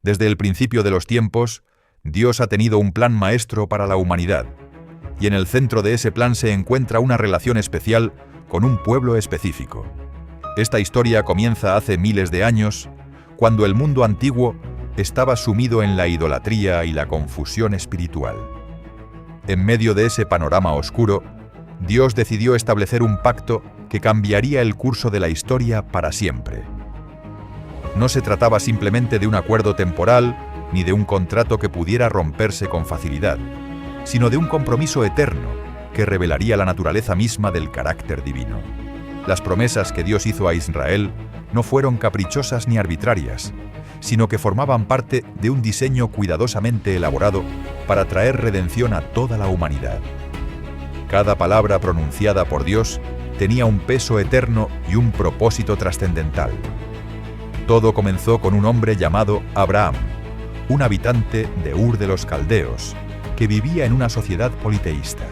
Desde el principio de los tiempos, Dios ha tenido un plan maestro para la humanidad, y en el centro de ese plan se encuentra una relación especial con un pueblo específico. Esta historia comienza hace miles de años, cuando el mundo antiguo estaba sumido en la idolatría y la confusión espiritual. En medio de ese panorama oscuro, Dios decidió establecer un pacto que cambiaría el curso de la historia para siempre. No se trataba simplemente de un acuerdo temporal ni de un contrato que pudiera romperse con facilidad, sino de un compromiso eterno que revelaría la naturaleza misma del carácter divino. Las promesas que Dios hizo a Israel no fueron caprichosas ni arbitrarias, sino que formaban parte de un diseño cuidadosamente elaborado para traer redención a toda la humanidad. Cada palabra pronunciada por Dios tenía un peso eterno y un propósito trascendental. Todo comenzó con un hombre llamado Abraham, un habitante de Ur de los Caldeos, que vivía en una sociedad politeísta.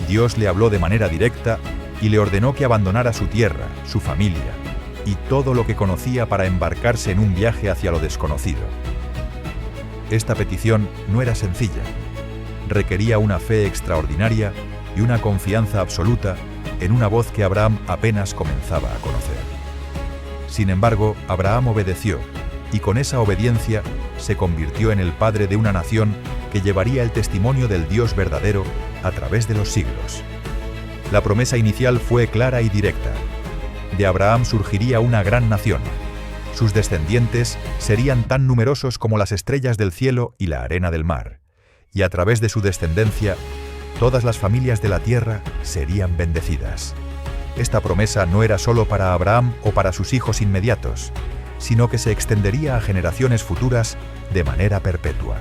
Dios le habló de manera directa y le ordenó que abandonara su tierra, su familia y todo lo que conocía para embarcarse en un viaje hacia lo desconocido. Esta petición no era sencilla. Requería una fe extraordinaria y una confianza absoluta en una voz que Abraham apenas comenzaba a conocer. Sin embargo, Abraham obedeció, y con esa obediencia se convirtió en el padre de una nación que llevaría el testimonio del Dios verdadero a través de los siglos. La promesa inicial fue clara y directa. De Abraham surgiría una gran nación. Sus descendientes serían tan numerosos como las estrellas del cielo y la arena del mar, y a través de su descendencia, todas las familias de la tierra serían bendecidas. Esta promesa no era solo para Abraham o para sus hijos inmediatos, sino que se extendería a generaciones futuras de manera perpetua.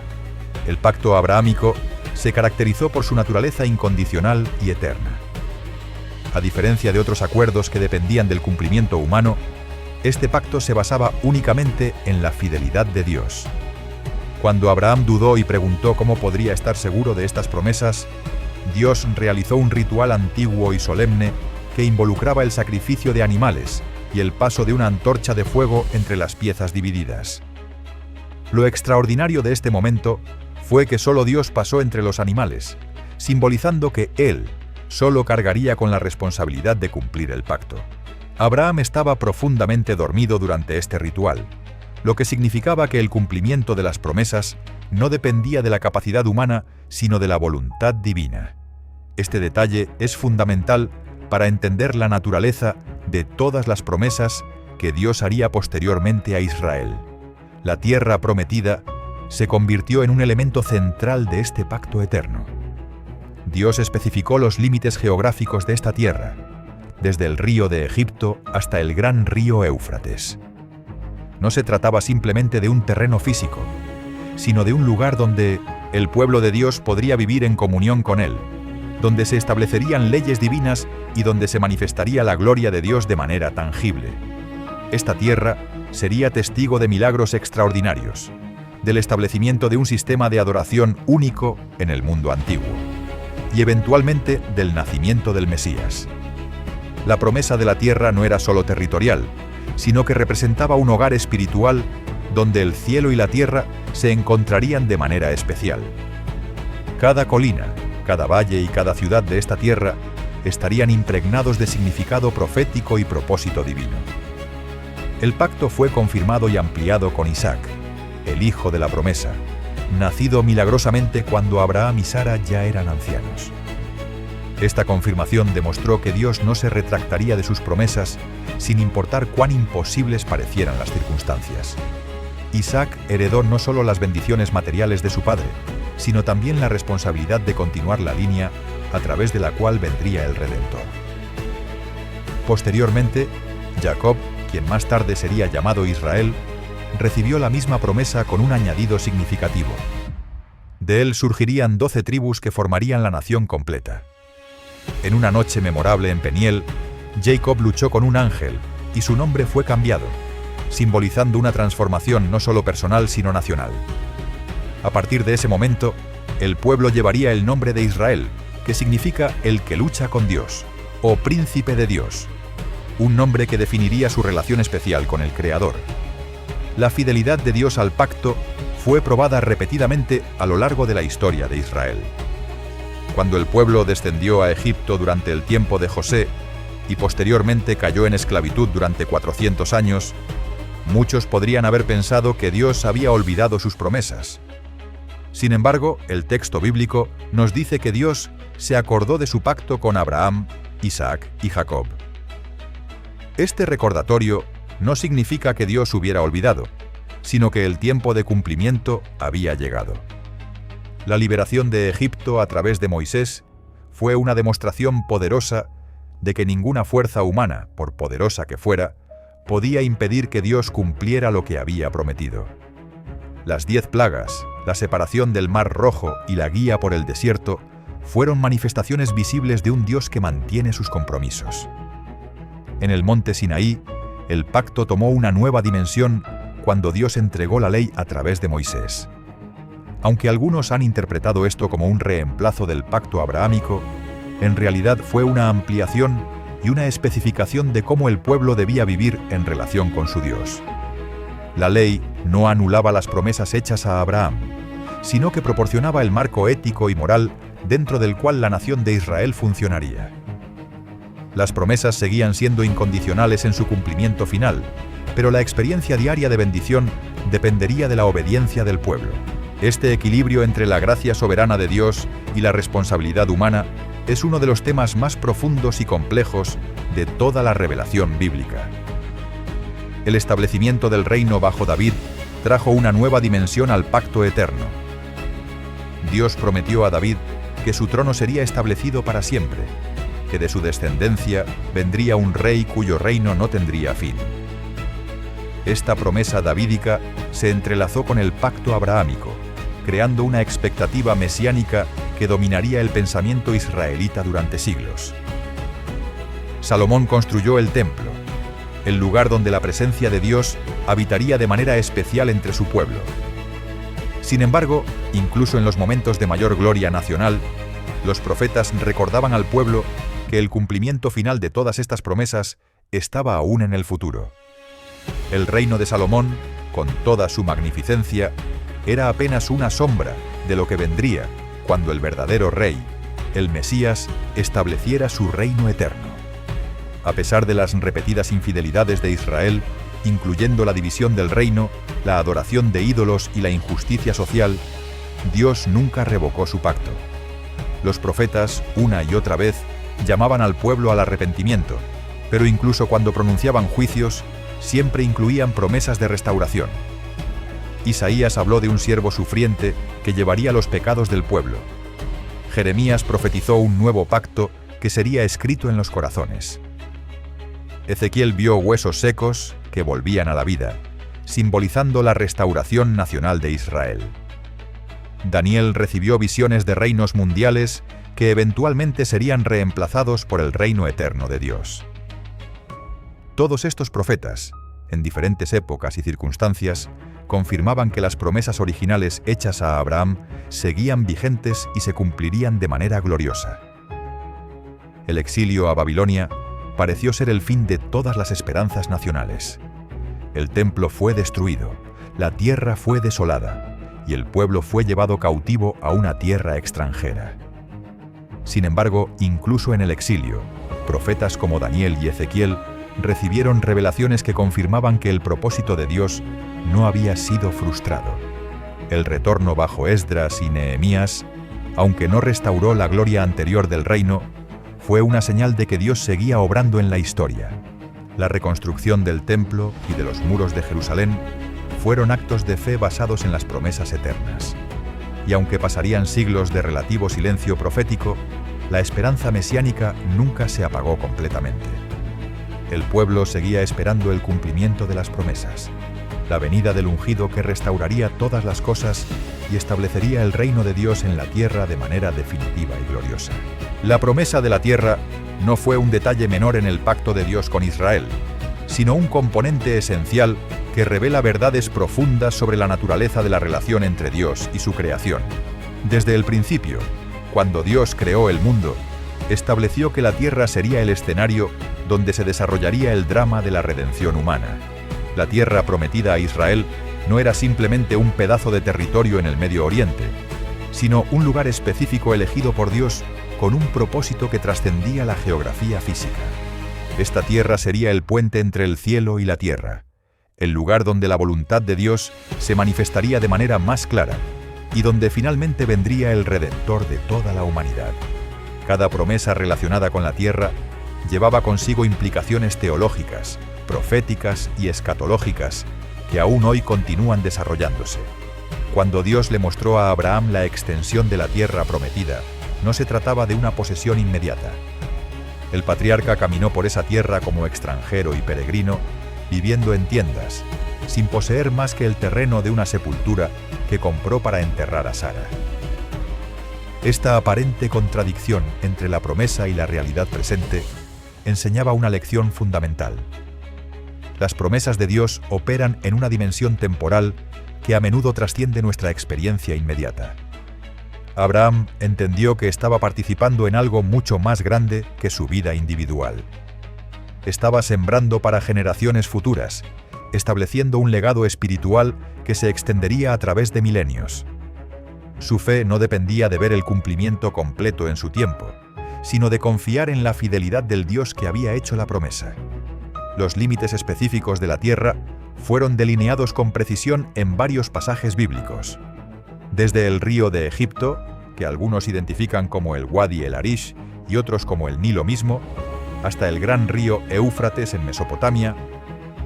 El pacto abrahámico se caracterizó por su naturaleza incondicional y eterna. A diferencia de otros acuerdos que dependían del cumplimiento humano, este pacto se basaba únicamente en la fidelidad de Dios. Cuando Abraham dudó y preguntó cómo podría estar seguro de estas promesas, Dios realizó un ritual antiguo y solemne que involucraba el sacrificio de animales y el paso de una antorcha de fuego entre las piezas divididas. Lo extraordinario de este momento fue que solo Dios pasó entre los animales, simbolizando que Él solo cargaría con la responsabilidad de cumplir el pacto. Abraham estaba profundamente dormido durante este ritual, lo que significaba que el cumplimiento de las promesas no dependía de la capacidad humana, sino de la voluntad divina. Este detalle es fundamental para entender la naturaleza de todas las promesas que Dios haría posteriormente a Israel. La tierra prometida se convirtió en un elemento central de este pacto eterno. Dios especificó los límites geográficos de esta tierra, desde el río de Egipto hasta el gran río Éufrates. No se trataba simplemente de un terreno físico, sino de un lugar donde el pueblo de Dios podría vivir en comunión con Él, donde se establecerían leyes divinas y donde se manifestaría la gloria de Dios de manera tangible. Esta tierra sería testigo de milagros extraordinarios, del establecimiento de un sistema de adoración único en el mundo antiguo, y eventualmente del nacimiento del Mesías. La promesa de la tierra no era solo territorial, sino que representaba un hogar espiritual donde el cielo y la tierra se encontrarían de manera especial. Cada colina, cada valle y cada ciudad de esta tierra estarían impregnados de significado profético y propósito divino. El pacto fue confirmado y ampliado con Isaac, el hijo de la promesa, nacido milagrosamente cuando Abraham y Sara ya eran ancianos. Esta confirmación demostró que Dios no se retractaría de sus promesas sin importar cuán imposibles parecieran las circunstancias. Isaac heredó no solo las bendiciones materiales de su padre, sino también la responsabilidad de continuar la línea a través de la cual vendría el Redentor. Posteriormente, Jacob, quien más tarde sería llamado Israel, recibió la misma promesa con un añadido significativo. De él surgirían 12 tribus que formarían la nación completa. En una noche memorable en Peniel, Jacob luchó con un ángel y su nombre fue cambiado, simbolizando una transformación no solo personal sino nacional. A partir de ese momento, el pueblo llevaría el nombre de Israel, que significa el que lucha con Dios, o príncipe de Dios, un nombre que definiría su relación especial con el Creador. La fidelidad de Dios al pacto fue probada repetidamente a lo largo de la historia de Israel. Cuando el pueblo descendió a Egipto durante el tiempo de José y posteriormente cayó en esclavitud durante 400 años, muchos podrían haber pensado que Dios había olvidado sus promesas. Sin embargo, el texto bíblico nos dice que Dios se acordó de su pacto con Abraham, Isaac y Jacob. Este recordatorio no significa que Dios hubiera olvidado, sino que el tiempo de cumplimiento había llegado. La liberación de Egipto a través de Moisés fue una demostración poderosa de que ninguna fuerza humana, por poderosa que fuera, podía impedir que Dios cumpliera lo que había prometido. Las 10 plagas, la separación del Mar Rojo y la guía por el desierto fueron manifestaciones visibles de un Dios que mantiene sus compromisos. En el monte Sinaí, el pacto tomó una nueva dimensión cuando Dios entregó la ley a través de Moisés. Aunque algunos han interpretado esto como un reemplazo del pacto abrahámico, en realidad fue una ampliación y una especificación de cómo el pueblo debía vivir en relación con su Dios. La ley no anulaba las promesas hechas a Abraham, sino que proporcionaba el marco ético y moral dentro del cual la nación de Israel funcionaría. Las promesas seguían siendo incondicionales en su cumplimiento final, pero la experiencia diaria de bendición dependería de la obediencia del pueblo. Este equilibrio entre la gracia soberana de Dios y la responsabilidad humana es uno de los temas más profundos y complejos de toda la revelación bíblica. El establecimiento del reino bajo David trajo una nueva dimensión al pacto eterno. Dios prometió a David que su trono sería establecido para siempre, que de su descendencia vendría un rey cuyo reino no tendría fin. Esta promesa davídica se entrelazó con el pacto abrahámico, creando una expectativa mesiánica que dominaría el pensamiento israelita durante siglos. Salomón construyó el templo, el lugar donde la presencia de Dios habitaría de manera especial entre su pueblo. Sin embargo, incluso en los momentos de mayor gloria nacional, los profetas recordaban al pueblo que el cumplimiento final de todas estas promesas estaba aún en el futuro. El reino de Salomón, con toda su magnificencia, era apenas una sombra de lo que vendría cuando el verdadero rey, el Mesías, estableciera su reino eterno. A pesar de las repetidas infidelidades de Israel, incluyendo la división del reino, la adoración de ídolos y la injusticia social, Dios nunca revocó su pacto. Los profetas, una y otra vez, llamaban al pueblo al arrepentimiento, pero incluso cuando pronunciaban juicios, siempre incluían promesas de restauración. Isaías habló de un siervo sufriente que llevaría los pecados del pueblo. Jeremías profetizó un nuevo pacto que sería escrito en los corazones. Ezequiel vio huesos secos que volvían a la vida, simbolizando la restauración nacional de Israel. Daniel recibió visiones de reinos mundiales que eventualmente serían reemplazados por el reino eterno de Dios. Todos estos profetas, en diferentes épocas y circunstancias, confirmaban que las promesas originales hechas a Abraham seguían vigentes y se cumplirían de manera gloriosa. El exilio a Babilonia pareció ser el fin de todas las esperanzas nacionales. El templo fue destruido, la tierra fue desolada, y el pueblo fue llevado cautivo a una tierra extranjera. Sin embargo, incluso en el exilio, profetas como Daniel y Ezequiel recibieron revelaciones que confirmaban que el propósito de Dios no había sido frustrado. El retorno bajo Esdras y Nehemías, aunque no restauró la gloria anterior del reino, fue una señal de que Dios seguía obrando en la historia. La reconstrucción del templo y de los muros de Jerusalén fueron actos de fe basados en las promesas eternas. Y aunque pasarían siglos de relativo silencio profético, la esperanza mesiánica nunca se apagó completamente. El pueblo seguía esperando el cumplimiento de las promesas, la venida del ungido que restauraría todas las cosas y establecería el reino de Dios en la tierra de manera definitiva y gloriosa. La promesa de la tierra no fue un detalle menor en el pacto de Dios con Israel, sino un componente esencial que revela verdades profundas sobre la naturaleza de la relación entre Dios y su creación. Desde el principio, cuando Dios creó el mundo, estableció que la tierra sería el escenario donde se desarrollaría el drama de la redención humana. La tierra prometida a Israel no era simplemente un pedazo de territorio en el Medio Oriente, sino un lugar específico elegido por Dios con un propósito que trascendía la geografía física. Esta tierra sería el puente entre el cielo y la tierra, el lugar donde la voluntad de Dios se manifestaría de manera más clara y donde finalmente vendría el Redentor de toda la humanidad. Cada promesa relacionada con la tierra llevaba consigo implicaciones teológicas, proféticas y escatológicas que aún hoy continúan desarrollándose. Cuando Dios le mostró a Abraham la extensión de la tierra prometida, no se trataba de una posesión inmediata. El patriarca caminó por esa tierra como extranjero y peregrino, viviendo en tiendas, sin poseer más que el terreno de una sepultura que compró para enterrar a Sara. Esta aparente contradicción entre la promesa y la realidad presente enseñaba una lección fundamental. Las promesas de Dios operan en una dimensión temporal que a menudo trasciende nuestra experiencia inmediata. Abraham entendió que estaba participando en algo mucho más grande que su vida individual. Estaba sembrando para generaciones futuras, estableciendo un legado espiritual que se extendería a través de milenios. Su fe no dependía de ver el cumplimiento completo en su tiempo, sino de confiar en la fidelidad del Dios que había hecho la promesa. Los límites específicos de la tierra fueron delineados con precisión en varios pasajes bíblicos. Desde el río de Egipto, que algunos identifican como el Wadi el Arish y otros como el Nilo mismo, hasta el gran río Éufrates en Mesopotamia,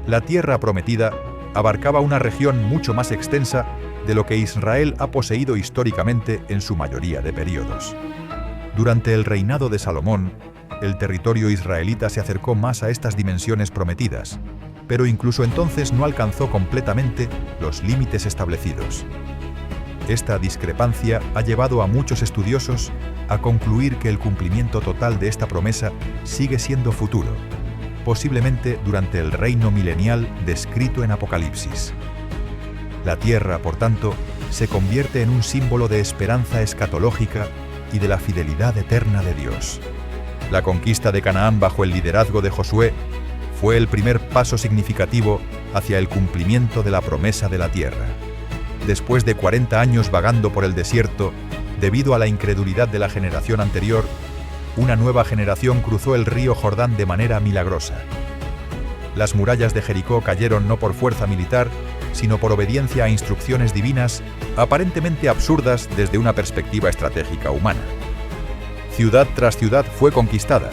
la tierra prometida abarcaba una región mucho más extensa de lo que Israel ha poseído históricamente en su mayoría de períodos. Durante el reinado de Salomón, el territorio israelita se acercó más a estas dimensiones prometidas, pero incluso entonces no alcanzó completamente los límites establecidos. Esta discrepancia ha llevado a muchos estudiosos a concluir que el cumplimiento total de esta promesa sigue siendo futuro, posiblemente durante el reino milenial descrito en Apocalipsis. La tierra, por tanto, se convierte en un símbolo de esperanza escatológica y de la fidelidad eterna de Dios. La conquista de Canaán bajo el liderazgo de Josué fue el primer paso significativo hacia el cumplimiento de la promesa de la tierra. Después de 40 años vagando por el desierto, debido a la incredulidad de la generación anterior, una nueva generación cruzó el río Jordán de manera milagrosa. Las murallas de Jericó cayeron no por fuerza militar, sino por obediencia a instrucciones divinas aparentemente absurdas desde una perspectiva estratégica humana. Ciudad tras ciudad fue conquistada,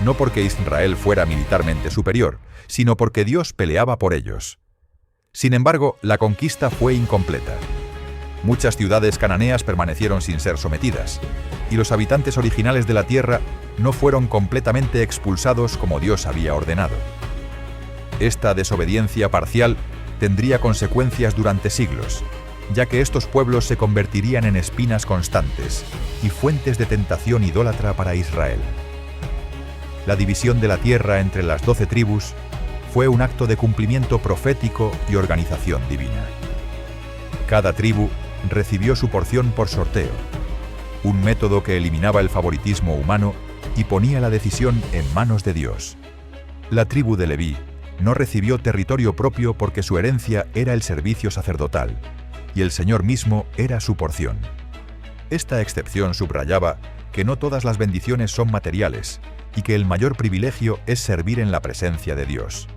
no porque Israel fuera militarmente superior, sino porque Dios peleaba por ellos. Sin embargo, la conquista fue incompleta. Muchas ciudades cananeas permanecieron sin ser sometidas, y los habitantes originales de la tierra no fueron completamente expulsados como Dios había ordenado. Esta desobediencia parcial tendría consecuencias durante siglos, ya que estos pueblos se convertirían en espinas constantes y fuentes de tentación idólatra para Israel. La división de la tierra entre las 12 tribus fue un acto de cumplimiento profético y organización divina. Cada tribu recibió su porción por sorteo, un método que eliminaba el favoritismo humano y ponía la decisión en manos de Dios. La tribu de Leví no recibió territorio propio porque su herencia era el servicio sacerdotal, y el Señor mismo era su porción. Esta excepción subrayaba que no todas las bendiciones son materiales y que el mayor privilegio es servir en la presencia de Dios.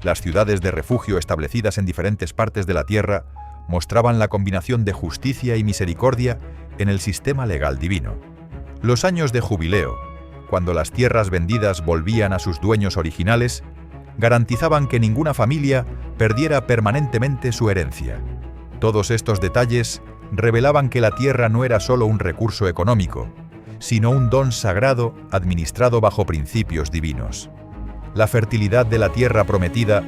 Las ciudades de refugio establecidas en diferentes partes de la tierra mostraban la combinación de justicia y misericordia en el sistema legal divino. Los años de jubileo, cuando las tierras vendidas volvían a sus dueños originales, garantizaban que ninguna familia perdiera permanentemente su herencia. Todos estos detalles revelaban que la tierra no era solo un recurso económico, sino un don sagrado administrado bajo principios divinos. La fertilidad de la tierra prometida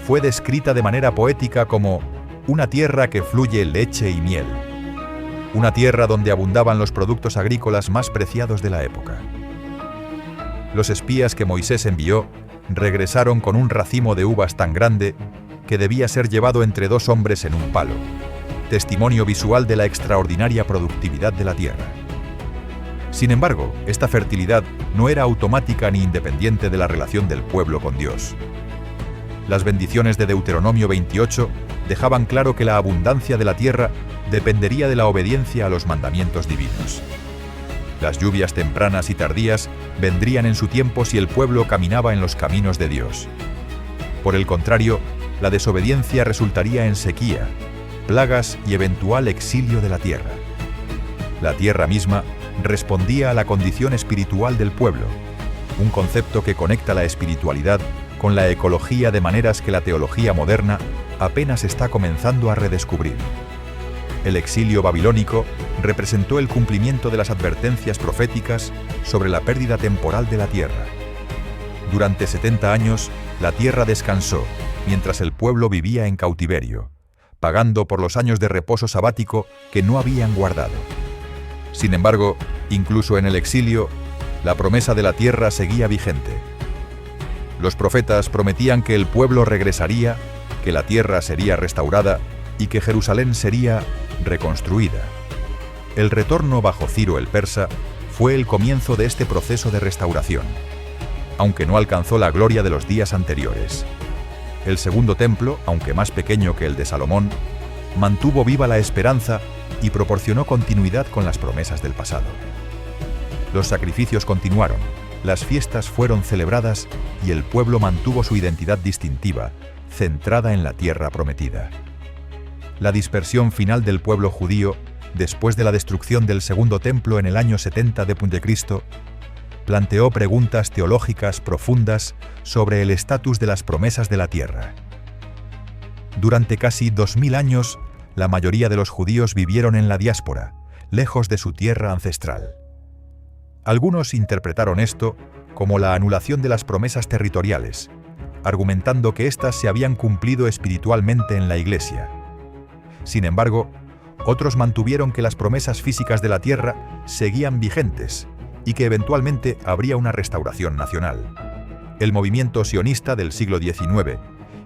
fue descrita de manera poética como una tierra que fluye leche y miel, una tierra donde abundaban los productos agrícolas más preciados de la época. Los espías que Moisés envió regresaron con un racimo de uvas tan grande que debía ser llevado entre 2 hombres en un palo, testimonio visual de la extraordinaria productividad de la tierra. Sin embargo, esta fertilidad no era automática ni independiente de la relación del pueblo con Dios. Las bendiciones de Deuteronomio 28 dejaban claro que la abundancia de la tierra dependería de la obediencia a los mandamientos divinos. Las lluvias tempranas y tardías vendrían en su tiempo si el pueblo caminaba en los caminos de Dios. Por el contrario, la desobediencia resultaría en sequía, plagas y eventual exilio de la tierra. La tierra misma respondía a la condición espiritual del pueblo, un concepto que conecta la espiritualidad con la ecología de maneras que la teología moderna apenas está comenzando a redescubrir. El exilio babilónico representó el cumplimiento de las advertencias proféticas sobre la pérdida temporal de la tierra. Durante 70 años, la tierra descansó, mientras el pueblo vivía en cautiverio, pagando por los años de reposo sabático que no habían guardado. Sin embargo, incluso en el exilio, la promesa de la tierra seguía vigente. Los profetas prometían que el pueblo regresaría, que la tierra sería restaurada y que Jerusalén sería reconstruida. El retorno bajo Ciro el persa fue el comienzo de este proceso de restauración, aunque no alcanzó la gloria de los días anteriores. El segundo templo, aunque más pequeño que el de Salomón, mantuvo viva la esperanza y proporcionó continuidad con las promesas del pasado. Los sacrificios continuaron, las fiestas fueron celebradas y el pueblo mantuvo su identidad distintiva, centrada en la tierra prometida. La dispersión final del pueblo judío, después de la destrucción del segundo templo en el año 70 d.C., planteó preguntas teológicas profundas sobre el estatus de las promesas de la tierra. Durante casi 2000 años, la mayoría de los judíos vivieron en la diáspora, lejos de su tierra ancestral. Algunos interpretaron esto como la anulación de las promesas territoriales, argumentando que éstas se habían cumplido espiritualmente en la Iglesia. Sin embargo, otros mantuvieron que las promesas físicas de la tierra seguían vigentes y que eventualmente habría una restauración nacional. El movimiento sionista del siglo XIX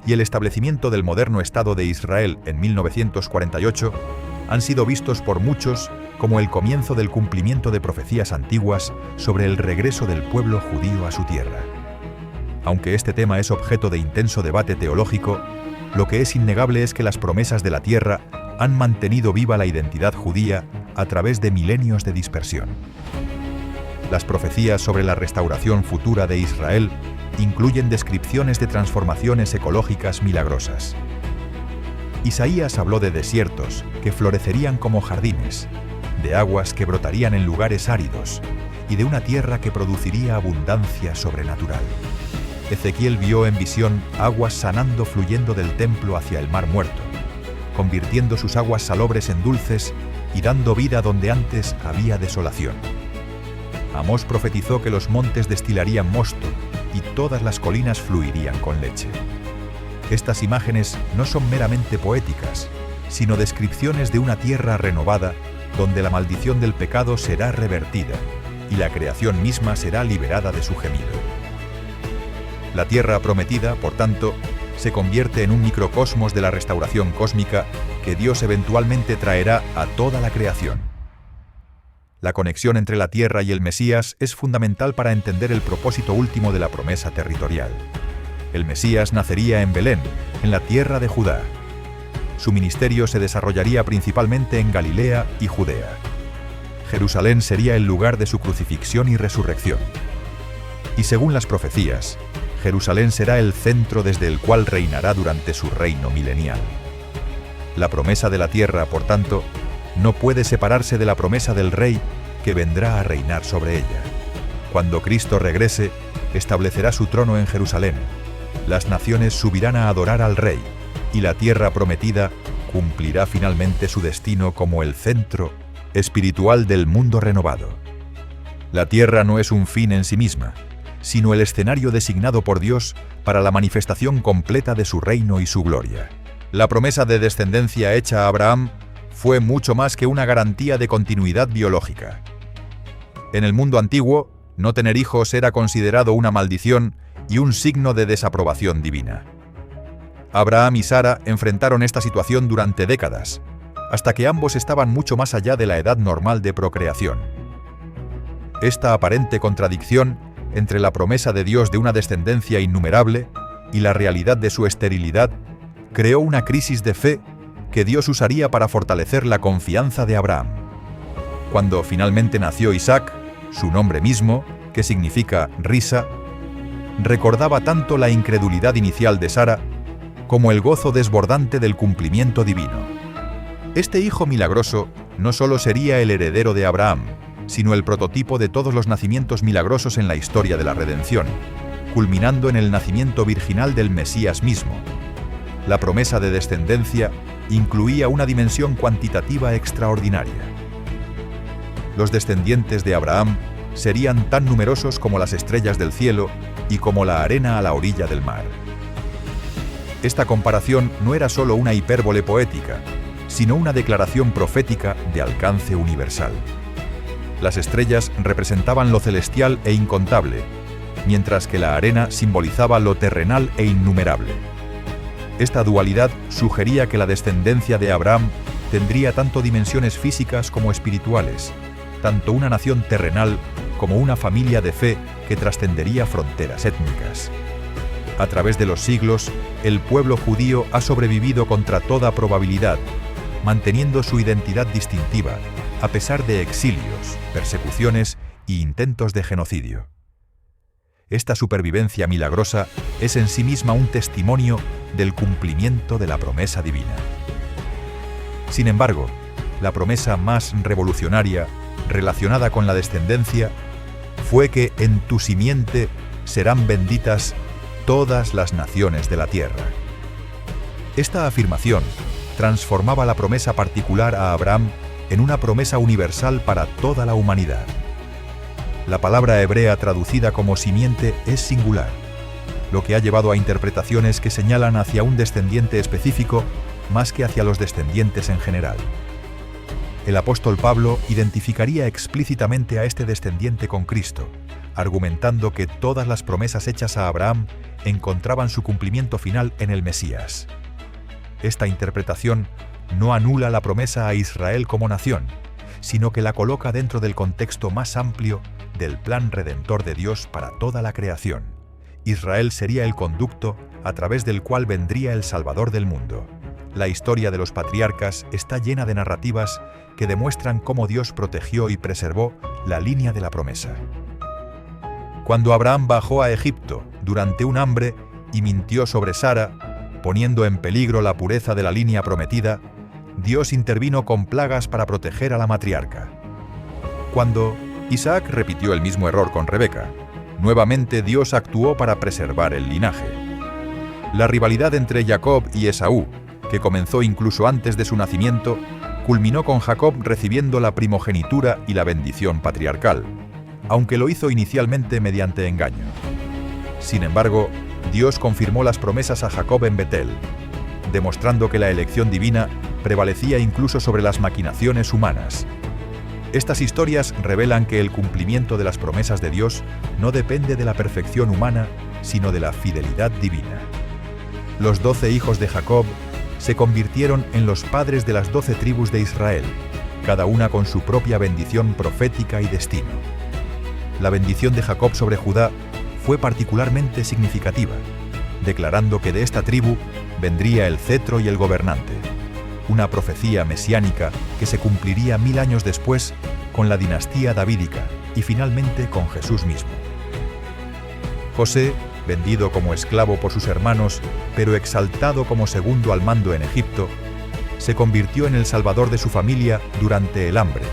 y el establecimiento del moderno Estado de Israel en 1948 han sido vistos por muchos como el comienzo del cumplimiento de profecías antiguas sobre el regreso del pueblo judío a su tierra. Aunque este tema es objeto de intenso debate teológico, lo que es innegable es que las promesas de la tierra han mantenido viva la identidad judía a través de milenios de dispersión. Las profecías sobre la restauración futura de Israel incluyen descripciones de transformaciones ecológicas milagrosas. Isaías habló de desiertos que florecerían como jardines, de aguas que brotarían en lugares áridos y de una tierra que produciría abundancia sobrenatural. Ezequiel vio en visión aguas sanando fluyendo del templo hacia el mar muerto, convirtiendo sus aguas salobres en dulces y dando vida donde antes había desolación. Amós profetizó que los montes destilarían mosto y todas las colinas fluirían con leche. Estas imágenes no son meramente poéticas, sino descripciones de una tierra renovada donde la maldición del pecado será revertida y la creación misma será liberada de su gemido. La tierra prometida, por tanto, se convierte en un microcosmos de la restauración cósmica que Dios eventualmente traerá a toda la creación. La conexión entre la tierra y el Mesías es fundamental para entender el propósito último de la promesa territorial. El Mesías nacería en Belén, en la tierra de Judá. Su ministerio se desarrollaría principalmente en Galilea y Judea. Jerusalén sería el lugar de su crucifixión y resurrección. Y según las profecías, Jerusalén será el centro desde el cual reinará durante su reino milenial. La promesa de la tierra, por tanto, no puede separarse de la promesa del Rey que vendrá a reinar sobre ella. Cuando Cristo regrese, establecerá su trono en Jerusalén. Las naciones subirán a adorar al Rey, y la tierra prometida cumplirá finalmente su destino como el centro espiritual del mundo renovado. La tierra no es un fin en sí misma, sino el escenario designado por Dios para la manifestación completa de su reino y su gloria. La promesa de descendencia hecha a Abraham fue mucho más que una garantía de continuidad biológica. En el mundo antiguo, no tener hijos era considerado una maldición y un signo de desaprobación divina. Abraham y Sara enfrentaron esta situación durante décadas, hasta que ambos estaban mucho más allá de la edad normal de procreación. Esta aparente contradicción entre la promesa de Dios de una descendencia innumerable y la realidad de su esterilidad, creó una crisis de fe que Dios usaría para fortalecer la confianza de Abraham. Cuando finalmente nació Isaac, su nombre mismo, que significa risa, recordaba tanto la incredulidad inicial de Sara como el gozo desbordante del cumplimiento divino. Este hijo milagroso no solo sería el heredero de Abraham, sino el prototipo de todos los nacimientos milagrosos en la historia de la redención, culminando en el nacimiento virginal del Mesías mismo. La promesa de descendencia incluía una dimensión cuantitativa extraordinaria. Los descendientes de Abraham serían tan numerosos como las estrellas del cielo y como la arena a la orilla del mar. Esta comparación no era solo una hipérbole poética, sino una declaración profética de alcance universal. Las estrellas representaban lo celestial e incontable, mientras que la arena simbolizaba lo terrenal e innumerable. Esta dualidad sugería que la descendencia de Abraham tendría tanto dimensiones físicas como espirituales, tanto una nación terrenal como una familia de fe que trascendería fronteras étnicas. A través de los siglos, el pueblo judío ha sobrevivido contra toda probabilidad, manteniendo su identidad distintiva, a pesar de exilios, persecuciones e intentos de genocidio. Esta supervivencia milagrosa es en sí misma un testimonio del cumplimiento de la promesa divina. Sin embargo, la promesa más revolucionaria, relacionada con la descendencia, fue que en tu simiente serán benditas todas las naciones de la tierra. Esta afirmación transformaba la promesa particular a Abraham en una promesa universal para toda la humanidad. La palabra hebrea traducida como simiente es singular, lo que ha llevado a interpretaciones que señalan hacia un descendiente específico más que hacia los descendientes en general. El apóstol Pablo identificaría explícitamente a este descendiente con Cristo, argumentando que todas las promesas hechas a Abraham encontraban su cumplimiento final en el Mesías. Esta interpretación no anula la promesa a Israel como nación, sino que la coloca dentro del contexto más amplio del plan redentor de Dios para toda la creación. Israel sería el conducto a través del cual vendría el Salvador del mundo. La historia de los patriarcas está llena de narrativas que demuestran cómo Dios protegió y preservó la línea de la promesa. Cuando Abraham bajó a Egipto durante un hambre y mintió sobre Sara, poniendo en peligro la pureza de la línea prometida, Dios intervino con plagas para proteger a la matriarca. Cuando Isaac repitió el mismo error con Rebeca, nuevamente Dios actuó para preservar el linaje. La rivalidad entre Jacob y Esaú, que comenzó incluso antes de su nacimiento, culminó con Jacob recibiendo la primogenitura y la bendición patriarcal, aunque lo hizo inicialmente mediante engaño. Sin embargo, Dios confirmó las promesas a Jacob en Betel, demostrando que la elección divina prevalecía incluso sobre las maquinaciones humanas. Estas historias revelan que el cumplimiento de las promesas de Dios no depende de la perfección humana, sino de la fidelidad divina. Los 12 hijos de Jacob se convirtieron en los padres de las 12 tribus de Israel, cada una con su propia bendición profética y destino. La bendición de Jacob sobre Judá fue particularmente significativa, declarando que de esta tribu vendría el cetro y el gobernante, una profecía mesiánica que se cumpliría 1000 años después con la dinastía davídica y finalmente con Jesús mismo. José, vendido como esclavo por sus hermanos, pero exaltado como segundo al mando en Egipto, se convirtió en el salvador de su familia durante el hambre,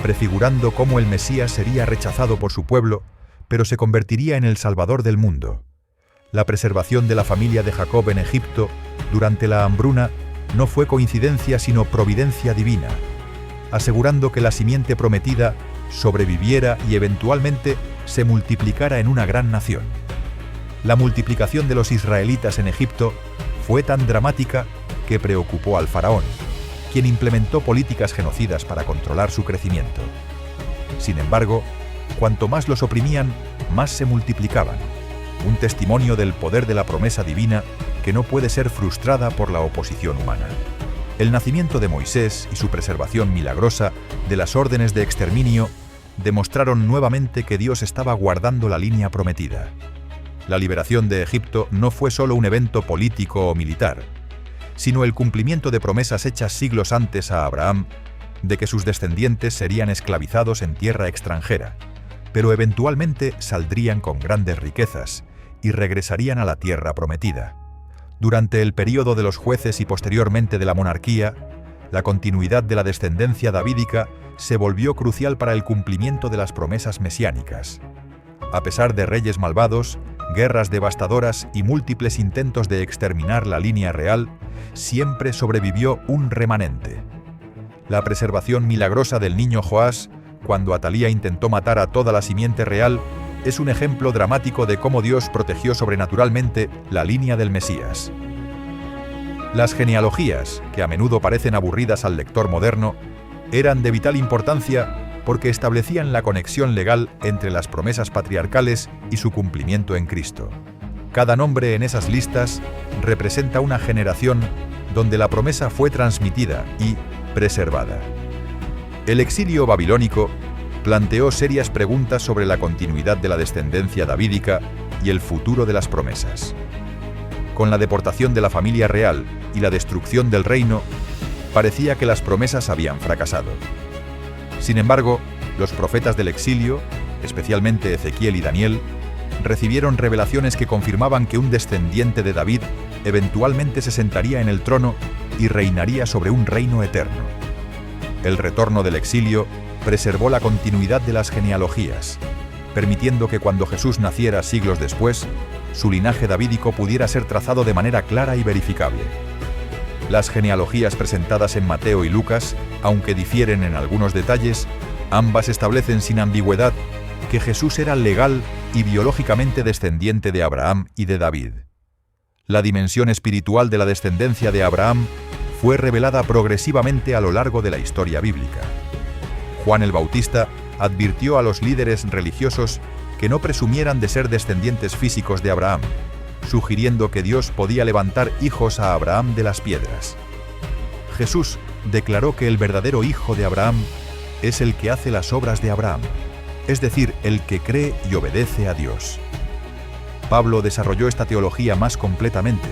prefigurando cómo el Mesías sería rechazado por su pueblo, pero se convertiría en el salvador del mundo. La preservación de la familia de Jacob en Egipto durante la hambruna no fue coincidencia sino providencia divina, asegurando que la simiente prometida sobreviviera y eventualmente se multiplicara en una gran nación. La multiplicación de los israelitas en Egipto fue tan dramática que preocupó al faraón, quien implementó políticas genocidas para controlar su crecimiento. Sin embargo, cuanto más los oprimían, más se multiplicaban, un testimonio del poder de la promesa divina que no puede ser frustrada por la oposición humana. El nacimiento de Moisés y su preservación milagrosa de las órdenes de exterminio demostraron nuevamente que Dios estaba guardando la línea prometida. La liberación de Egipto no fue solo un evento político o militar, sino el cumplimiento de promesas hechas siglos antes a Abraham de que sus descendientes serían esclavizados en tierra extranjera, pero eventualmente saldrían con grandes riquezas y regresarían a la tierra prometida. Durante el período de los jueces y posteriormente de la monarquía, la continuidad de la descendencia davídica se volvió crucial para el cumplimiento de las promesas mesiánicas. A pesar de reyes malvados, guerras devastadoras y múltiples intentos de exterminar la línea real, siempre sobrevivió un remanente. La preservación milagrosa del niño Joás, cuando Atalía intentó matar a toda la simiente real, es un ejemplo dramático de cómo Dios protegió sobrenaturalmente la línea del Mesías. Las genealogías, que a menudo parecen aburridas al lector moderno, eran de vital importancia porque establecían la conexión legal entre las promesas patriarcales y su cumplimiento en Cristo. Cada nombre en esas listas representa una generación donde la promesa fue transmitida y preservada. El exilio babilónico planteó serias preguntas sobre la continuidad de la descendencia davídica y el futuro de las promesas. Con la deportación de la familia real y la destrucción del reino, parecía que las promesas habían fracasado. Sin embargo, los profetas del exilio, especialmente Ezequiel y Daniel, recibieron revelaciones que confirmaban que un descendiente de David eventualmente se sentaría en el trono y reinaría sobre un reino eterno. El retorno del exilio preservó la continuidad de las genealogías, permitiendo que cuando Jesús naciera siglos después, su linaje davídico pudiera ser trazado de manera clara y verificable. Las genealogías presentadas en Mateo y Lucas, aunque difieren en algunos detalles, ambas establecen sin ambigüedad que Jesús era legal y biológicamente descendiente de Abraham y de David. La dimensión espiritual de la descendencia de Abraham fue revelada progresivamente a lo largo de la historia bíblica. Juan el Bautista advirtió a los líderes religiosos que no presumieran de ser descendientes físicos de Abraham, sugiriendo que Dios podía levantar hijos a Abraham de las piedras. Jesús declaró que el verdadero hijo de Abraham es el que hace las obras de Abraham, es decir, el que cree y obedece a Dios. Pablo desarrolló esta teología más completamente,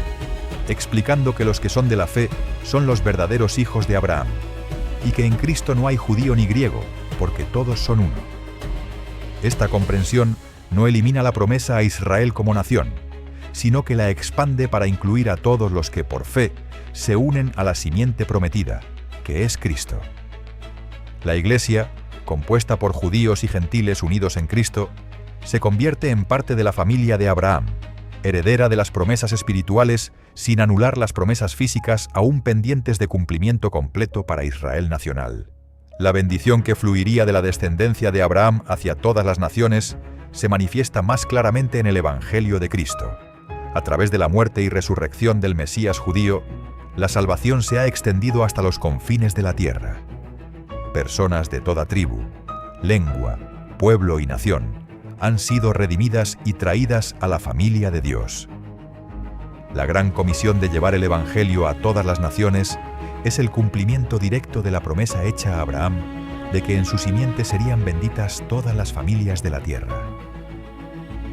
explicando que los que son de la fe son los verdaderos hijos de Abraham, y que en Cristo no hay judío ni griego, porque todos son uno. Esta comprensión no elimina la promesa a Israel como nación, sino que la expande para incluir a todos los que por fe se unen a la simiente prometida, que es Cristo. La Iglesia, compuesta por judíos y gentiles unidos en Cristo, se convierte en parte de la familia de Abraham, heredera de las promesas espirituales sin anular las promesas físicas aún pendientes de cumplimiento completo para Israel nacional. La bendición que fluiría de la descendencia de Abraham hacia todas las naciones se manifiesta más claramente en el Evangelio de Cristo. A través de la muerte y resurrección del Mesías judío, la salvación se ha extendido hasta los confines de la tierra. Personas de toda tribu, lengua, pueblo y nación han sido redimidas y traídas a la familia de Dios. La gran comisión de llevar el Evangelio a todas las naciones es el cumplimiento directo de la promesa hecha a Abraham de que en su simiente serían benditas todas las familias de la tierra.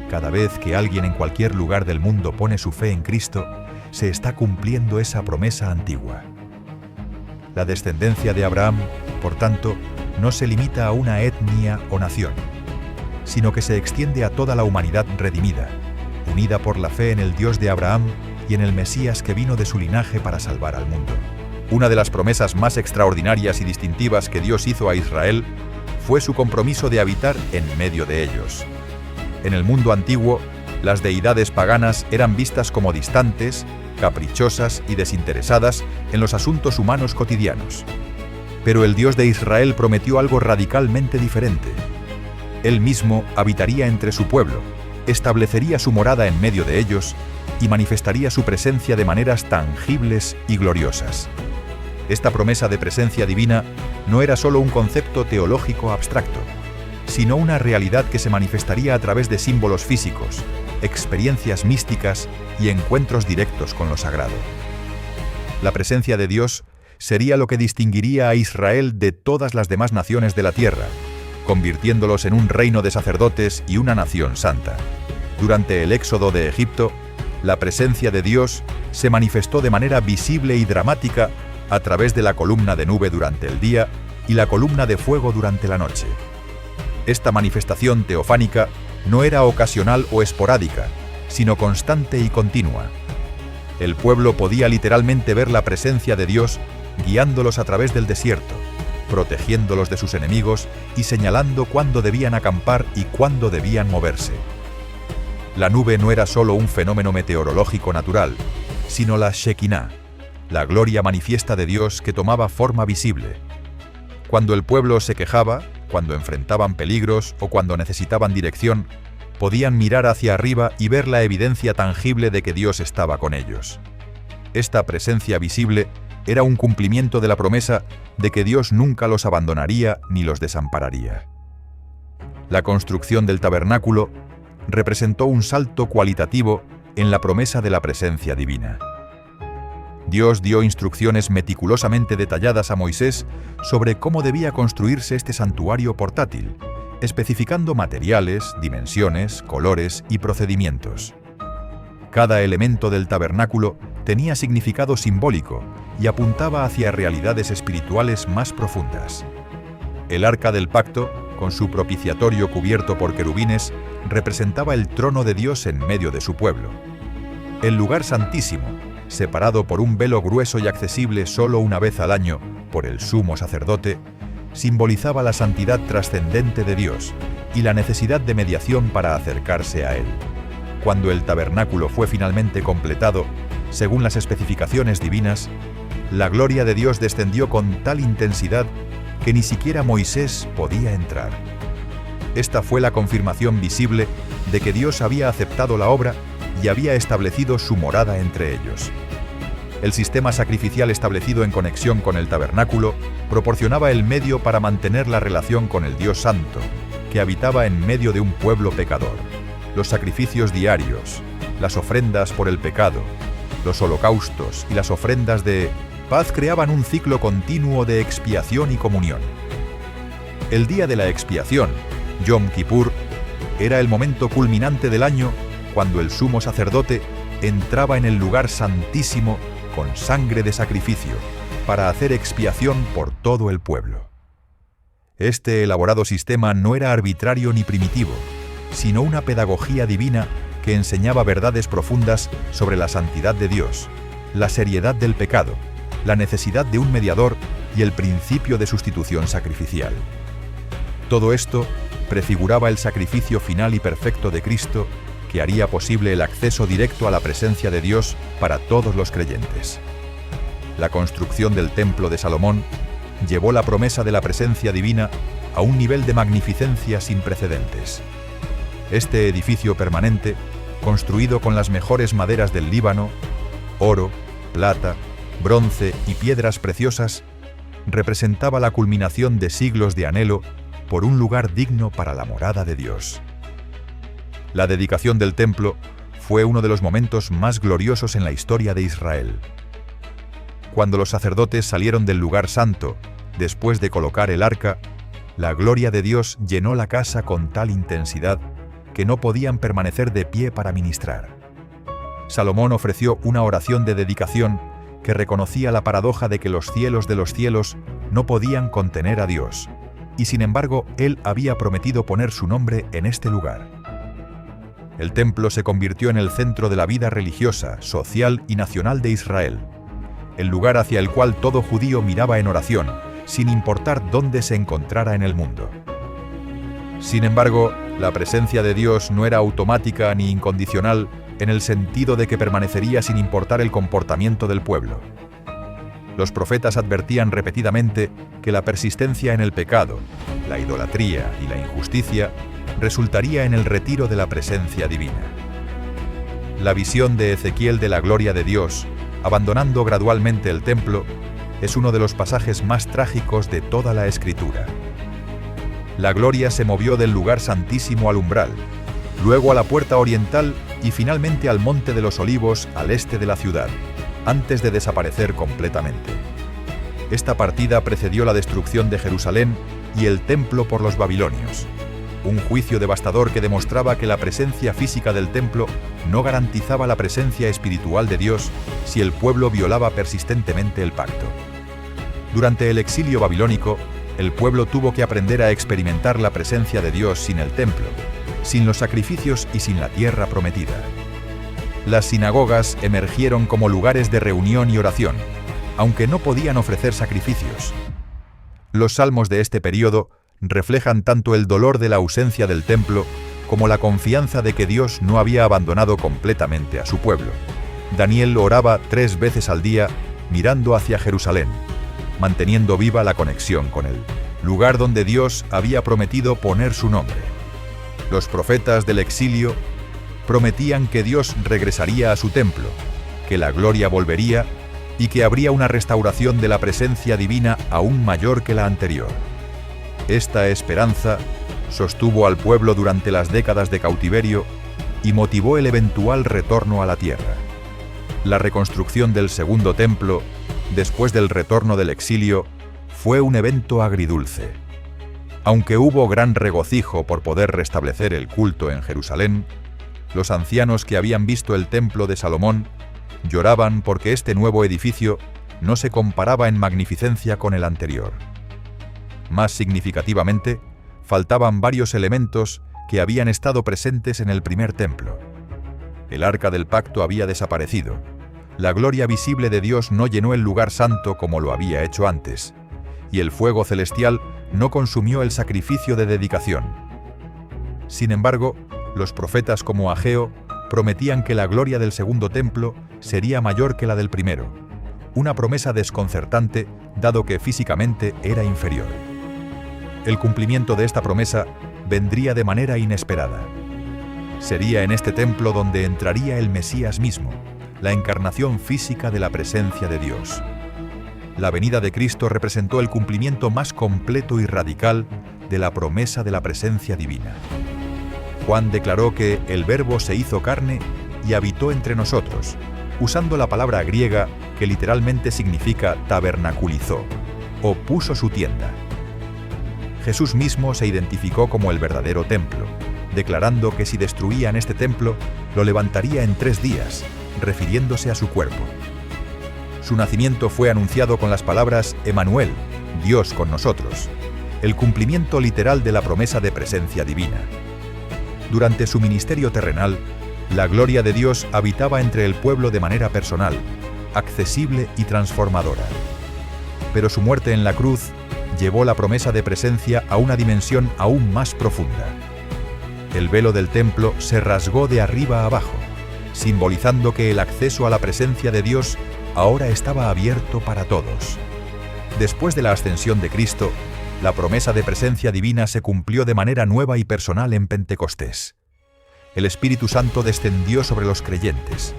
Cada vez que alguien en cualquier lugar del mundo pone su fe en Cristo, se está cumpliendo esa promesa antigua. La descendencia de Abraham, por tanto, no se limita a una etnia o nación, sino que se extiende a toda la humanidad redimida, unida por la fe en el Dios de Abraham y en el Mesías que vino de su linaje para salvar al mundo. Una de las promesas más extraordinarias y distintivas que Dios hizo a Israel fue su compromiso de habitar en medio de ellos. En el mundo antiguo, las deidades paganas eran vistas como distantes, caprichosas y desinteresadas en los asuntos humanos cotidianos. Pero el Dios de Israel prometió algo radicalmente diferente. Él mismo habitaría entre su pueblo, establecería su morada en medio de ellos y manifestaría su presencia de maneras tangibles y gloriosas. Esta promesa de presencia divina no era solo un concepto teológico abstracto, sino una realidad que se manifestaría a través de símbolos físicos, experiencias místicas y encuentros directos con lo sagrado. La presencia de Dios sería lo que distinguiría a Israel de todas las demás naciones de la tierra, convirtiéndolos en un reino de sacerdotes y una nación santa. Durante el éxodo de Egipto, la presencia de Dios se manifestó de manera visible y dramática a través de la columna de nube durante el día y la columna de fuego durante la noche. Esta manifestación teofánica no era ocasional o esporádica, sino constante y continua. El pueblo podía literalmente ver la presencia de Dios guiándolos a través del desierto, protegiéndolos de sus enemigos y señalando cuándo debían acampar y cuándo debían moverse. La nube no era solo un fenómeno meteorológico natural, sino la Shekinah, la gloria manifiesta de Dios que tomaba forma visible. Cuando el pueblo se quejaba, cuando enfrentaban peligros o cuando necesitaban dirección, podían mirar hacia arriba y ver la evidencia tangible de que Dios estaba con ellos. Esta presencia visible era un cumplimiento de la promesa de que Dios nunca los abandonaría ni los desampararía. La construcción del tabernáculo representó un salto cualitativo en la promesa de la presencia divina. Dios dio instrucciones meticulosamente detalladas a Moisés sobre cómo debía construirse este santuario portátil, especificando materiales, dimensiones, colores y procedimientos. Cada elemento del tabernáculo tenía significado simbólico y apuntaba hacia realidades espirituales más profundas. El arca del pacto, con su propiciatorio cubierto por querubines, representaba el trono de Dios en medio de su pueblo. El lugar santísimo, separado por un velo grueso y accesible solo una vez al año por el sumo sacerdote, simbolizaba la santidad trascendente de Dios y la necesidad de mediación para acercarse a Él. Cuando el tabernáculo fue finalmente completado, según las especificaciones divinas, la gloria de Dios descendió con tal intensidad que ni siquiera Moisés podía entrar. Esta fue la confirmación visible de que Dios había aceptado la obra y había establecido su morada entre ellos. El sistema sacrificial establecido en conexión con el tabernáculo proporcionaba el medio para mantener la relación con el Dios Santo, que habitaba en medio de un pueblo pecador. Los sacrificios diarios, las ofrendas por el pecado, los holocaustos y las ofrendas de paz creaban un ciclo continuo de expiación y comunión. El día de la expiación, Yom Kippur, era el momento culminante del año cuando el sumo sacerdote entraba en el lugar santísimo con sangre de sacrificio para hacer expiación por todo el pueblo. Este elaborado sistema no era arbitrario ni primitivo, sino una pedagogía divina que enseñaba verdades profundas sobre la santidad de Dios, la seriedad del pecado, la necesidad de un mediador y el principio de sustitución sacrificial. Todo esto prefiguraba el sacrificio final y perfecto de Cristo que haría posible el acceso directo a la presencia de Dios para todos los creyentes. La construcción del Templo de Salomón llevó la promesa de la presencia divina a un nivel de magnificencia sin precedentes. Este edificio permanente, construido con las mejores maderas del Líbano, oro, plata, bronce y piedras preciosas, representaba la culminación de siglos de anhelo por un lugar digno para la morada de Dios. La dedicación del templo fue uno de los momentos más gloriosos en la historia de Israel. Cuando los sacerdotes salieron del lugar santo, después de colocar el arca, la gloria de Dios llenó la casa con tal intensidad que no podían permanecer de pie para ministrar. Salomón ofreció una oración de dedicación que reconocía la paradoja de que los cielos de los cielos no podían contener a Dios, y sin embargo él había prometido poner su nombre en este lugar. El templo se convirtió en el centro de la vida religiosa, social y nacional de Israel, el lugar hacia el cual todo judío miraba en oración, sin importar dónde se encontrara en el mundo. Sin embargo, la presencia de Dios no era automática ni incondicional en el sentido de que permanecería sin importar el comportamiento del pueblo. Los profetas advertían repetidamente que la persistencia en el pecado, la idolatría y la injusticia resultaría en el retiro de la presencia divina. La visión de Ezequiel de la gloria de Dios, abandonando gradualmente el templo, es uno de los pasajes más trágicos de toda la Escritura. La gloria se movió del lugar santísimo al umbral, luego a la puerta oriental y finalmente al Monte de los Olivos al este de la ciudad, antes de desaparecer completamente. Esta partida precedió la destrucción de Jerusalén y el templo por los babilonios. un juicio devastador que demostraba que la presencia física del templo no garantizaba la presencia espiritual de Dios si el pueblo violaba persistentemente el pacto. Durante el exilio babilónico, el pueblo tuvo que aprender a experimentar la presencia de Dios sin el templo, sin los sacrificios y sin la tierra prometida. Las sinagogas emergieron como lugares de reunión y oración, aunque no podían ofrecer sacrificios. Los salmos de este período reflejan tanto el dolor de la ausencia del templo como la confianza de que Dios no había abandonado completamente a su pueblo. Daniel oraba 3 veces al día mirando hacia Jerusalén, manteniendo viva la conexión con el lugar donde Dios había prometido poner su nombre. Los profetas del exilio prometían que Dios regresaría a su templo, que la gloria volvería y que habría una restauración de la presencia divina aún mayor que la anterior. Esta esperanza sostuvo al pueblo durante las décadas de cautiverio y motivó el eventual retorno a la tierra. La reconstrucción del segundo templo, después del retorno del exilio, fue un evento agridulce. Aunque hubo gran regocijo por poder restablecer el culto en Jerusalén, los ancianos que habían visto el templo de Salomón lloraban porque este nuevo edificio no se comparaba en magnificencia con el anterior. Más significativamente, faltaban varios elementos que habían estado presentes en el primer templo. El arca del pacto había desaparecido. La gloria visible de Dios no llenó el lugar santo como lo había hecho antes, y el fuego celestial no consumió el sacrificio de dedicación. Sin embargo, los profetas como Ageo prometían que la gloria del segundo templo sería mayor que la del primero, una promesa desconcertante dado que físicamente era inferior. El cumplimiento de esta promesa vendría de manera inesperada. Sería en este templo donde entraría el Mesías mismo, la encarnación física de la presencia de Dios. La venida de Cristo representó el cumplimiento más completo y radical de la promesa de la presencia divina. Juan declaró que el Verbo se hizo carne y habitó entre nosotros, usando la palabra griega que literalmente significa tabernaculizó, o puso su tienda. Jesús mismo se identificó como el verdadero templo, declarando que si destruían este templo, lo levantaría en 3 días, refiriéndose a su cuerpo. Su nacimiento fue anunciado con las palabras Emanuel, Dios con nosotros, el cumplimiento literal de la promesa de presencia divina. Durante su ministerio terrenal, la gloria de Dios habitaba entre el pueblo de manera personal, accesible y transformadora. Pero su muerte en la cruz llevó la promesa de presencia a una dimensión aún más profunda. El velo del templo se rasgó de arriba a abajo, simbolizando que el acceso a la presencia de Dios ahora estaba abierto para todos. Después de la ascensión de Cristo, la promesa de presencia divina se cumplió de manera nueva y personal en Pentecostés. El Espíritu Santo descendió sobre los creyentes,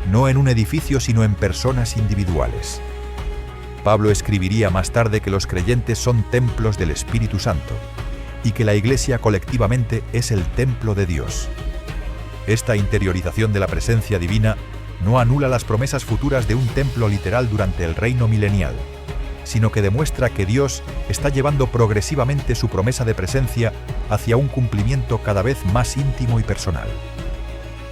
no en un edificio sino en personas individuales. Pablo escribiría más tarde que los creyentes son templos del Espíritu Santo y que la Iglesia colectivamente es el templo de Dios. Esta interiorización de la presencia divina no anula las promesas futuras de un templo literal durante el reino milenial, sino que demuestra que Dios está llevando progresivamente su promesa de presencia hacia un cumplimiento cada vez más íntimo y personal.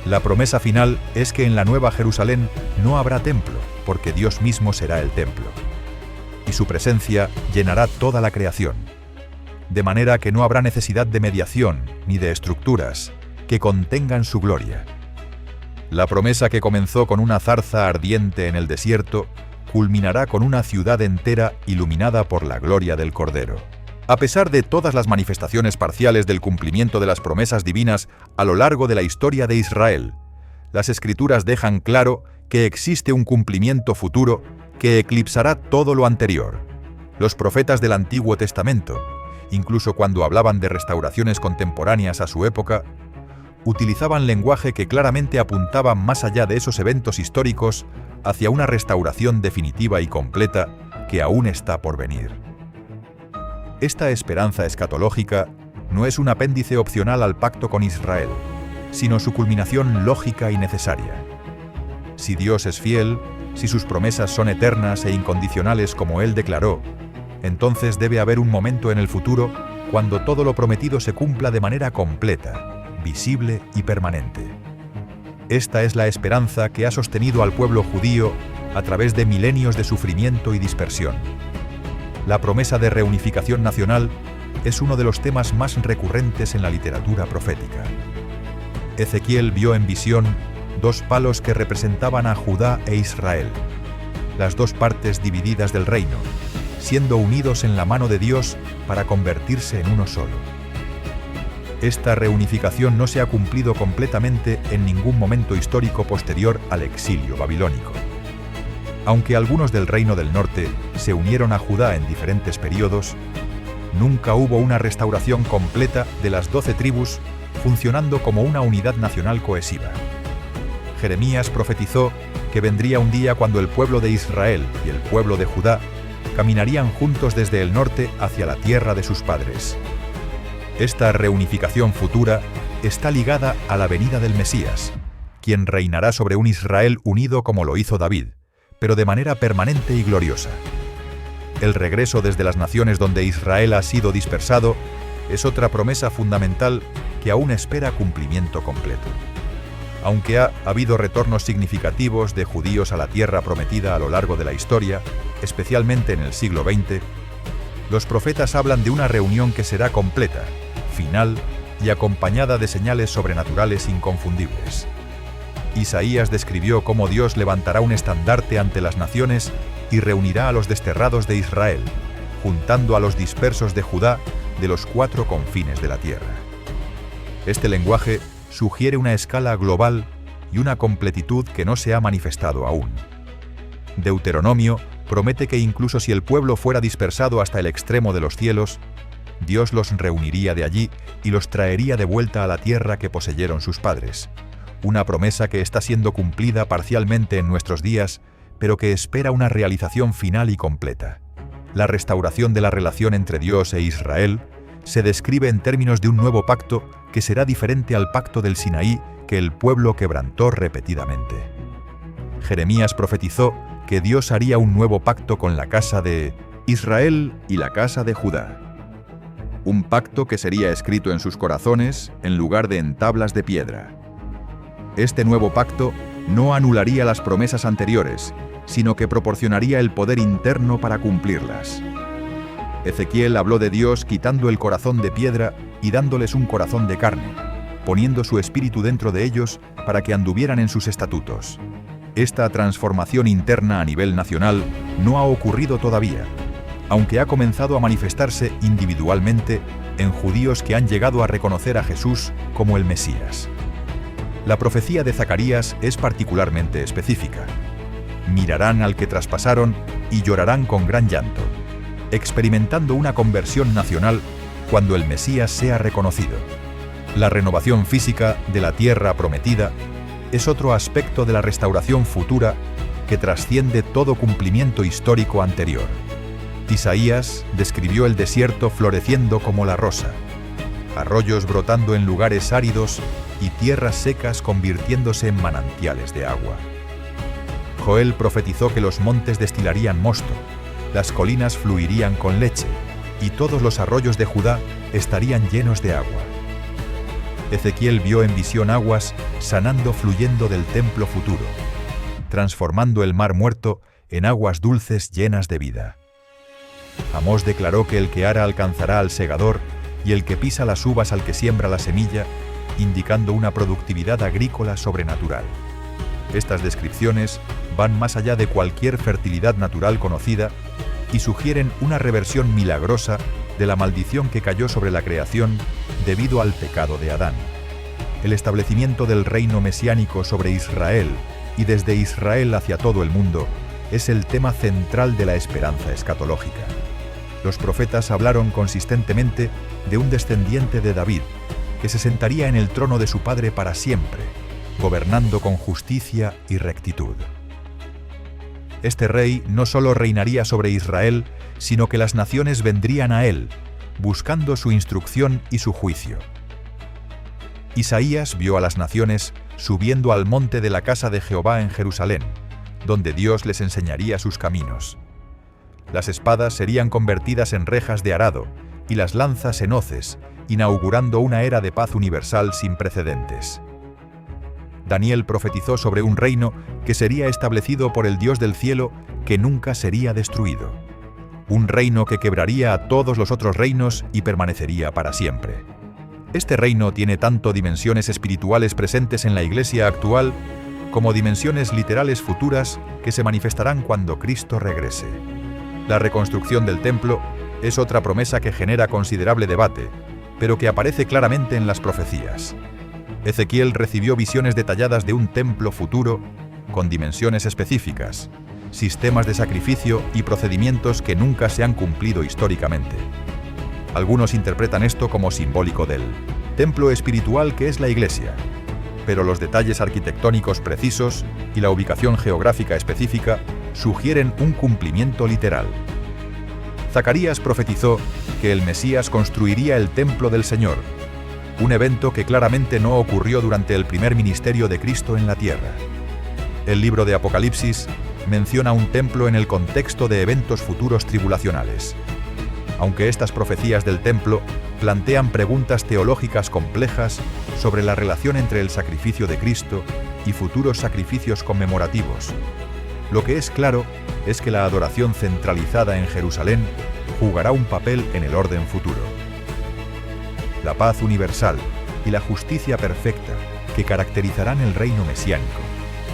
La promesa final es que en la Nueva Jerusalén no habrá templo, porque Dios mismo será el templo, y su presencia llenará toda la creación, de manera que no habrá necesidad de mediación ni de estructuras que contengan su gloria. La promesa que comenzó con una zarza ardiente en el desierto culminará con una ciudad entera iluminada por la gloria del Cordero. A pesar de todas las manifestaciones parciales del cumplimiento de las promesas divinas a lo largo de la historia de Israel, las Escrituras dejan claro que existe un cumplimiento futuro que eclipsará todo lo anterior. Los profetas del Antiguo Testamento, incluso cuando hablaban de restauraciones contemporáneas a su época, utilizaban lenguaje que claramente apuntaba más allá de esos eventos históricos hacia una restauración definitiva y completa que aún está por venir. Esta esperanza escatológica no es un apéndice opcional al pacto con Israel, sino su culminación lógica y necesaria. Si Dios es fiel, si sus promesas son eternas e incondicionales como Él declaró, Entonces debe haber un momento en el futuro cuando todo lo prometido se cumpla de manera completa, visible y permanente. Esta es la esperanza que ha sostenido al pueblo judío a través de milenios de sufrimiento y dispersión. La promesa de reunificación nacional es uno de los temas más recurrentes en la literatura profética. Ezequiel vio en visión dos palos que representaban a Judá e Israel, las dos partes divididas del reino, siendo unidos en la mano de Dios para convertirse en uno solo. Esta reunificación no se ha cumplido completamente en ningún momento histórico posterior al exilio babilónico. Aunque algunos del reino del norte se unieron a Judá en diferentes periodos, nunca hubo una restauración completa de las 12 tribus funcionando como una unidad nacional cohesiva. Jeremías profetizó que vendría un día cuando el pueblo de Israel y el pueblo de Judá caminarían juntos desde el norte hacia la tierra de sus padres. Esta reunificación futura está ligada a la venida del Mesías, quien reinará sobre un Israel unido como lo hizo David, pero de manera permanente y gloriosa. El regreso desde las naciones donde Israel ha sido dispersado es otra promesa fundamental que aún espera cumplimiento completo. Aunque ha habido retornos significativos de judíos a la tierra prometida a lo largo de la historia, especialmente en el siglo XX, los profetas hablan de una reunión que será completa, final y acompañada de señales sobrenaturales inconfundibles. Isaías describió cómo Dios levantará un estandarte ante las naciones y reunirá a los desterrados de Israel, juntando a los dispersos de Judá de los 4 confines de la tierra. Este lenguaje sugiere una escala global y una completitud que no se ha manifestado aún. Deuteronomio promete que incluso si el pueblo fuera dispersado hasta el extremo de los cielos, Dios los reuniría de allí y los traería de vuelta a la tierra que poseyeron sus padres. Una promesa que está siendo cumplida parcialmente en nuestros días, pero que espera una realización final y completa. La restauración de la relación entre Dios e Israel se describe en términos de un nuevo pacto que será diferente al pacto del Sinaí que el pueblo quebrantó repetidamente. Jeremías profetizó que Dios haría un nuevo pacto con la casa de Israel y la casa de Judá. Un pacto que sería escrito en sus corazones en lugar de en tablas de piedra. Este nuevo pacto no anularía las promesas anteriores, sino que proporcionaría el poder interno para cumplirlas. Ezequiel habló de Dios quitando el corazón de piedra y dándoles un corazón de carne, poniendo su espíritu dentro de ellos para que anduvieran en sus estatutos. Esta transformación interna a nivel nacional no ha ocurrido todavía, aunque ha comenzado a manifestarse individualmente en judíos que han llegado a reconocer a Jesús como el Mesías. La profecía de Zacarías es particularmente específica. Mirarán al que traspasaron y llorarán con gran llanto, experimentando una conversión nacional cuando el Mesías sea reconocido. La renovación física de la tierra prometida es otro aspecto de la restauración futura que trasciende todo cumplimiento histórico anterior. Isaías describió el desierto floreciendo como la rosa, arroyos brotando en lugares áridos y tierras secas convirtiéndose en manantiales de agua. Joel profetizó que los montes destilarían mosto, las colinas fluirían con leche, y todos los arroyos de Judá estarían llenos de agua. Ezequiel vio en visión aguas sanando fluyendo del templo futuro, transformando el mar muerto en aguas dulces llenas de vida. Amós declaró que el que ara alcanzará al segador y el que pisa las uvas al que siembra la semilla, indicando una productividad agrícola sobrenatural. Estas descripciones van más allá de cualquier fertilidad natural conocida y sugieren una reversión milagrosa de la maldición que cayó sobre la creación debido al pecado de Adán. El establecimiento del reino mesiánico sobre Israel y desde Israel hacia todo el mundo es el tema central de la esperanza escatológica. Los profetas hablaron consistentemente de un descendiente de David, que se sentaría en el trono de su padre para siempre, gobernando con justicia y rectitud. Este rey no solo reinaría sobre Israel, sino que las naciones vendrían a él, buscando su instrucción y su juicio. Isaías vio a las naciones subiendo al monte de la casa de Jehová en Jerusalén, donde Dios les enseñaría sus caminos. Las espadas serían convertidas en rejas de arado y las lanzas en hoces, inaugurando una era de paz universal sin precedentes. Daniel profetizó sobre un reino que sería establecido por el Dios del cielo, que nunca sería destruido. Un reino que quebraría a todos los otros reinos y permanecería para siempre. Este reino tiene tanto dimensiones espirituales presentes en la Iglesia actual como dimensiones literales futuras que se manifestarán cuando Cristo regrese. La reconstrucción del templo es otra promesa que genera considerable debate, pero que aparece claramente en las profecías. Ezequiel recibió visiones detalladas de un templo futuro con dimensiones específicas, sistemas de sacrificio y procedimientos que nunca se han cumplido históricamente. Algunos interpretan esto como simbólico del templo espiritual que es la Iglesia, pero los detalles arquitectónicos precisos y la ubicación geográfica específica sugieren un cumplimiento literal. Zacarías profetizó que el Mesías construiría el templo del Señor, un evento que claramente no ocurrió durante el primer ministerio de Cristo en la tierra. El libro de Apocalipsis menciona un templo en el contexto de eventos futuros tribulacionales. Aunque estas profecías del templo plantean preguntas teológicas complejas sobre la relación entre el sacrificio de Cristo y futuros sacrificios conmemorativos, lo que es claro es que la adoración centralizada en Jerusalén jugará un papel en el orden futuro. La paz universal y la justicia perfecta que caracterizarán el reino mesiánico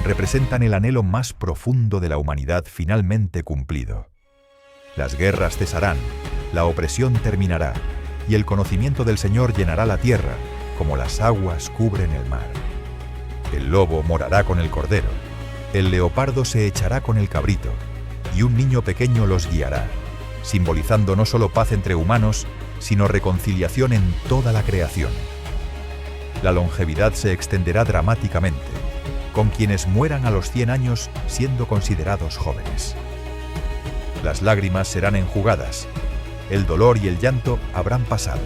representan el anhelo más profundo de la humanidad finalmente cumplido. Las guerras cesarán, la opresión terminará, y el conocimiento del Señor llenará la tierra, como las aguas cubren el mar. El lobo morará con el cordero, el leopardo se echará con el cabrito, y un niño pequeño los guiará, simbolizando no solo paz entre humanos, sino reconciliación en toda la creación. La longevidad se extenderá dramáticamente, con quienes mueran a los 100 años siendo considerados jóvenes. Las lágrimas serán enjugadas, el dolor y el llanto habrán pasado.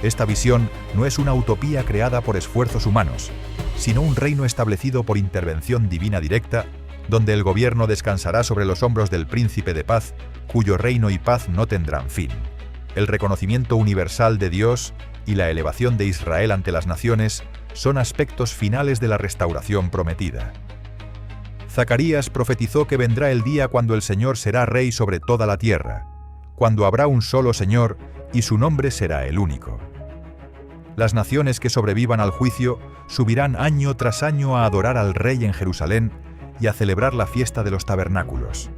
Esta visión no es una utopía creada por esfuerzos humanos, sino un reino establecido por intervención divina directa, donde el gobierno descansará sobre los hombros del príncipe de paz, cuyo reino y paz no tendrán fin. El reconocimiento universal de Dios y la elevación de Israel ante las naciones son aspectos finales de la restauración prometida. Zacarías profetizó que vendrá el día cuando el Señor será rey sobre toda la tierra, cuando habrá un solo Señor y su nombre será el único. Las naciones que sobrevivan al juicio subirán año tras año a adorar al Rey en Jerusalén y a celebrar la fiesta de los tabernáculos.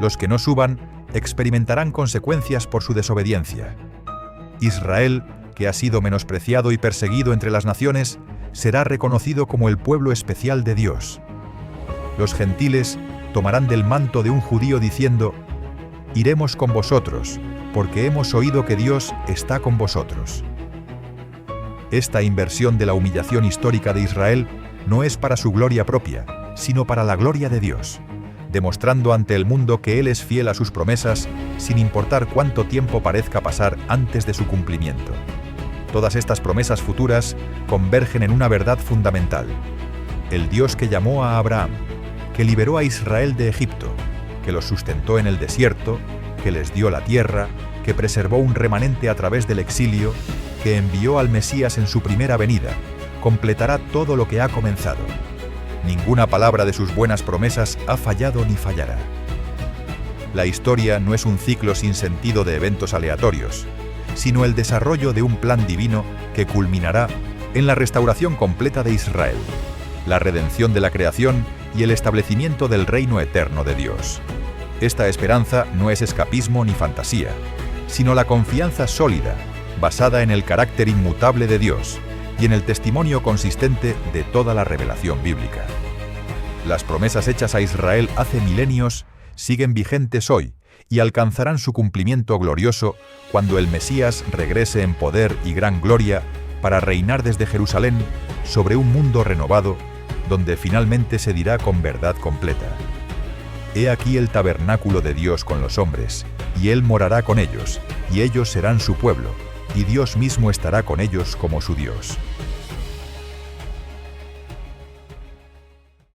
Los que no suban experimentarán consecuencias por su desobediencia. Israel, que ha sido menospreciado y perseguido entre las naciones, será reconocido como el pueblo especial de Dios. Los gentiles tomarán del manto de un judío diciendo: «Iremos con vosotros, porque hemos oído que Dios está con vosotros». Esta inversión de la humillación histórica de Israel no es para su gloria propia, sino para la gloria de Dios, demostrando ante el mundo que Él es fiel a sus promesas, sin importar cuánto tiempo parezca pasar antes de su cumplimiento. Todas estas promesas futuras convergen en una verdad fundamental: el Dios que llamó a Abraham, que liberó a Israel de Egipto, que los sustentó en el desierto, que les dio la tierra, que preservó un remanente a través del exilio, que envió al Mesías en su primera venida, completará todo lo que ha comenzado. Ninguna palabra de sus buenas promesas ha fallado ni fallará. La historia no es un ciclo sin sentido de eventos aleatorios, sino el desarrollo de un plan divino que culminará en la restauración completa de Israel, la redención de la creación y el establecimiento del reino eterno de Dios. Esta esperanza no es escapismo ni fantasía, sino la confianza sólida, basada en el carácter inmutable de Dios y en el testimonio consistente de toda la revelación bíblica. Las promesas hechas a Israel hace milenios siguen vigentes hoy y alcanzarán su cumplimiento glorioso cuando el Mesías regrese en poder y gran gloria para reinar desde Jerusalén sobre un mundo renovado, donde finalmente se dirá con verdad completa: «He aquí el tabernáculo de Dios con los hombres, y Él morará con ellos, y ellos serán su pueblo, y Dios mismo estará con ellos como su Dios».